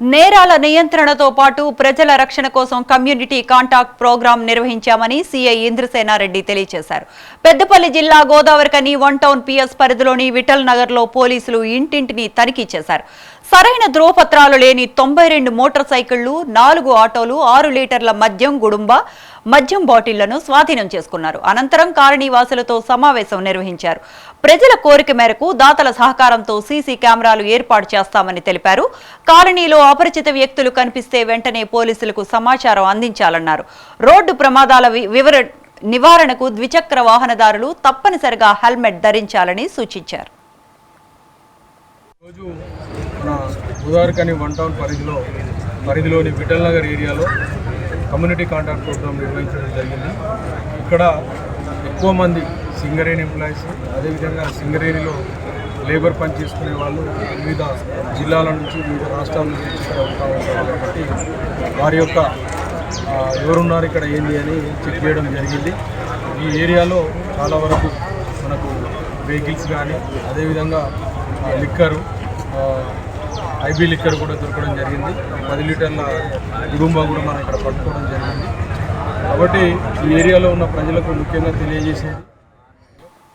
నేరాల నియంత్రణతో పాటు ప్రజల రక్షణ కోసం కమ్యూనిటీ కాంటాక్ట్ ప్రోగ్రాం నిర్వహించామని సీఐ ఇంద్రసేనారెడ్డి తెలియజేశారు. పెద్దపల్లి జిల్లా గోదావరికని 1 టౌన్ పిఎస్ పరిధిలోని విఠల్ నగర్లో పోలీసులు ఇంటింటిని తనిఖీ చేశారు. సరైన ధ్రువపత్రాలు లేని 92 మోటార్ సైకిళ్లు, 4 ఆటోలు, 6 లీటర్ల మద్యం బాటిళ్లను స్వాధీనం చేసుకున్నారు. అనంతరం కాలనీవాసులతో సమావేశం నిర్వహించారు. ప్రజల కోరిక మేరకు దాతల సహకారంతో సీసీ కెమెరాలు ఏర్పాటు చేస్తామని తెలిపారు. కాలనీలో అపరిచిత వ్యక్తులు కనిపిస్తే వెంటనే పోలీసులకు సమాచారం అందించాలన్నారు. రోడ్డు ప్రమాదాల నివారణకు ద్విచక్ర వాహనదారులు తప్పనిసరిగా హెల్మెట్ ధరించాలని సూచించారు. గోదావరికని 1 టౌన్ పరిధిలోని విఠల్ నగర్ ఏరియాలో కమ్యూనిటీ కాంటాక్ట్ ప్రోగ్రాం నిర్వహించడం జరిగింది. ఇక్కడ ఎక్కువ మంది సింగరేణి ఎంప్లాయీస్, అదేవిధంగా సింగరేణిలో లేబర్ పని చేసుకునే వాళ్ళు వివిధ జిల్లాల నుంచి, వివిధ రాష్ట్రాల నుంచి ఇక్కడ ఉంటా ఉంటారు. కాబట్టి వారి యొక్క ఎవరున్నారు ఇక్కడ ఏంది అని చెక్ చేయడం జరిగింది. ఈ ఏరియాలో చాలా వరకు మనకు వెహికల్స్ కానీ, అదేవిధంగా లిక్కరు, ఐబీ లిక్కర్ కూడా దొరకడం జరిగింది. 10 లీటర్ల గుడుంబా కూడా మనం ఇక్కడ పట్టుకోవడం జరిగింది. కాబట్టి ఈ ఏరియాలో ఉన్న ప్రజలకు ముఖ్యంగా తెలియజేసేది